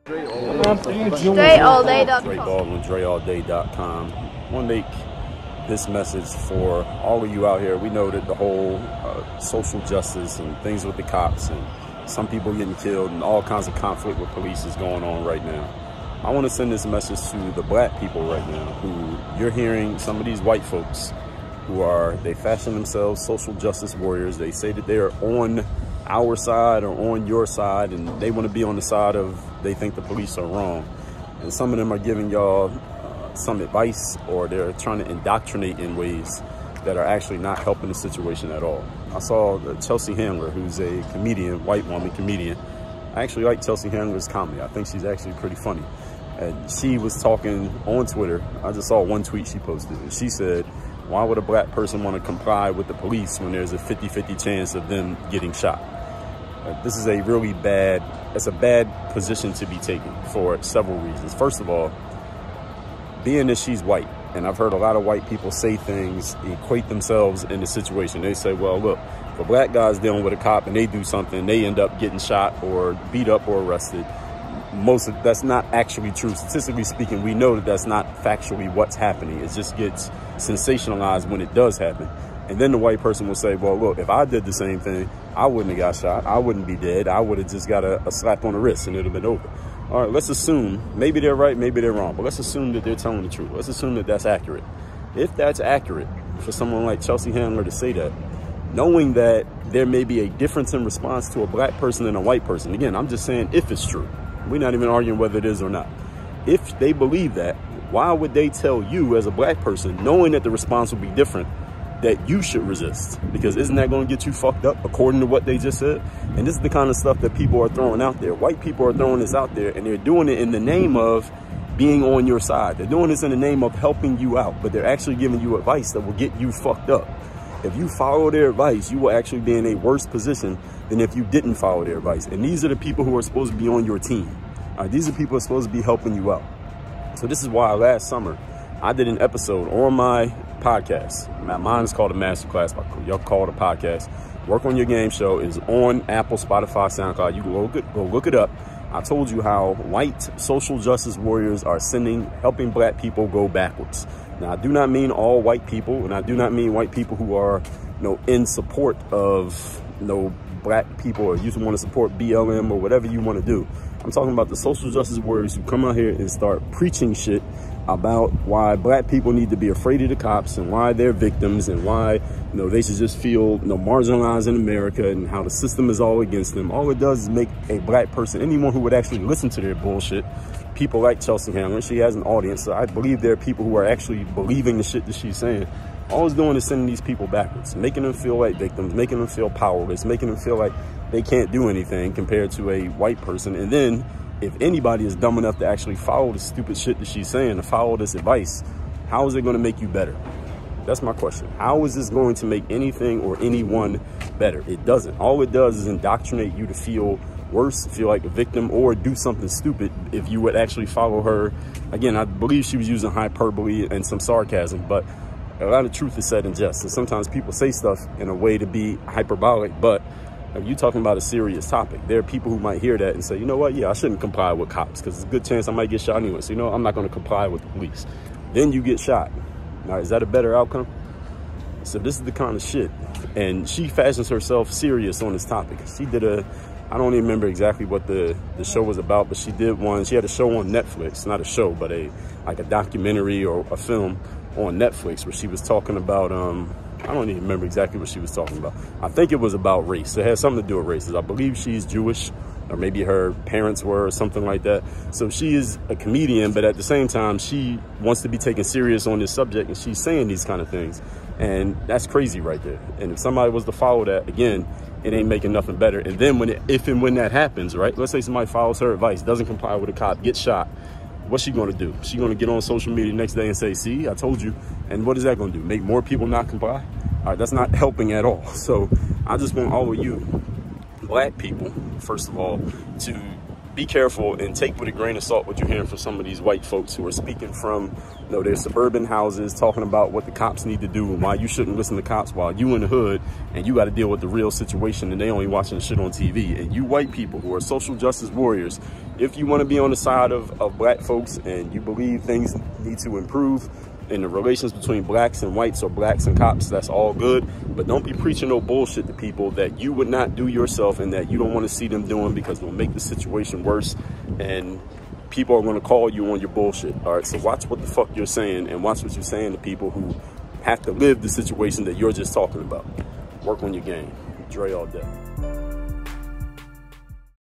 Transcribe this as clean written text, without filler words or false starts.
DreAllDay.com. Dre Baldwin, DreAllDay.com. I want to make this message for all of you out here. We know that the whole social justice and things with the cops and some people getting killed and all kinds of conflict with police is going on right now. I want to send this message to the black people right now who you're hearing some of these white folks who they fashion themselves social justice warriors. They say that they're on our side or on your side, and they want to be on the side of they think the police are wrong. And some of them are giving y'all some advice, or they're trying to indoctrinate in ways that are actually not helping the situation at all. I saw Chelsea Handler, who's a comedian, white woman comedian. I actually like Chelsea Handler's comedy. I think she's actually pretty funny. And she was talking on Twitter. I just saw one tweet she posted, and she said, why would a black person want to comply with the police when there's a 50-50 chance of them getting shot? This is a really bad, it's a bad position to be taken for several reasons. First of all, being that she's white, and I've heard a lot of white people say things, equate themselves in the situation. They say, well, look, if a black guy's dealing with a cop and they do something, they end up getting shot or beat up or arrested. That's not actually true. Statistically speaking, we know that that's not factually what's happening. It just gets sensationalized when it does happen. And then the white person will say, well, look, if I did the same thing, I wouldn't have got shot. I wouldn't be dead. I would have just got a slap on the wrist and it would have been over. All right, let's assume, maybe they're right, maybe they're wrong, but let's assume that they're telling the truth. Let's assume that that's accurate. If that's accurate for someone like Chelsea Handler to say that, knowing that there may be a difference in response to a black person and a white person, again, I'm just saying if it's true. We're not even arguing whether it is or not. If they believe that, why would they tell you as a black person, knowing that the response will be different, that you should resist? Because isn't that going to get you fucked up according to what they just said? And this is the kind of stuff that people are throwing out there. White people are throwing this out there, and they're doing it in the name of being on your side. They're doing this in the name of helping you out, but they're actually giving you advice that will get you fucked up. If you follow their advice, you will actually be in a worse position than if you didn't follow their advice. And these are the people who are supposed to be on your team. These are people who are supposed to be helping you out. So this is why last summer I did an episode on my podcast. Mine is called a masterclass. Y'all call it a podcast. Work on Your Game show is on Apple, Spotify, SoundCloud. You can go look it up. I told you how white social justice warriors are helping black people go backwards. Now, I do not mean all white people, and I do not mean white people who are, in support of, black people, or you want to support BLM or whatever you want to do. I'm talking about the social justice warriors who come out here and start preaching shit about why black people need to be afraid of the cops and why they're victims and why, they should just feel, marginalized in America and how the system is all against them. All it does is make a black person, anyone who would actually listen to their bullshit, people like Chelsea Handler, she has an audience, so I believe there are people who are actually believing the shit that she's saying. All it's doing is sending these people backwards, making them feel like victims, making them feel powerless, making them feel like they can't do anything compared to a white person. And then if anybody is dumb enough to actually follow the stupid shit that she's saying, to follow this advice, how is it going to make you better? That's my question. How is this going to make anything or anyone better? It doesn't. All it does is indoctrinate you to feel worse, feel like a victim, or do something stupid if you would actually follow her. Again, I believe she was using hyperbole and some sarcasm, but a lot of truth is said in jest. And sometimes people say stuff in a way to be hyperbolic, but if you're talking about a serious topic, there are people who might hear that and say, you know what, yeah, I shouldn't comply with cops because there's a good chance I might get shot anyway. So, I'm not going to comply with the police. Then you get shot. Now, is that a better outcome? So this is the kind of shit. And she fashions herself serious on this topic. She did I don't even remember exactly what the show was about, but she did one. She had a show on Netflix, not a show, but like a documentary or a film on Netflix where she was talking about, I don't even remember exactly what she was talking about. I think it was about race. It had something to do with races. I believe she's Jewish, or maybe her parents were, or something like that. So she is a comedian, but at the same time, she wants to be taken serious on this subject, and she's saying these kind of things. And that's crazy right there. And if somebody was to follow that, again, it ain't making nothing better. And then if and when that happens, right? Let's say somebody follows her advice, doesn't comply with a cop, gets shot. What's she going to do? She's going to get on social media the next day and say, see, I told you. And what is that going to do? Make more people not comply? All right, that's not helping at all. So I just want all of you black people, first of all, to be careful and take with a grain of salt what you're hearing from some of these white folks who are speaking from, you know, their suburban houses, talking about what the cops need to do and why you shouldn't listen to cops while you in the hood and you got to deal with the real situation and they only watching the shit on TV. And you white people who are social justice warriors, if you want to be on the side of black folks and you believe things need to improve in the relations between blacks and whites or blacks and cops, that's all good. But don't be preaching no bullshit to people that you would not do yourself and that you don't want to see them doing, because it'll make the situation worse and people are going to call you on your bullshit. All right, so watch what the fuck you're saying and watch what you're saying to people who have to live the situation that you're just talking about. Work on your game. Dre all day.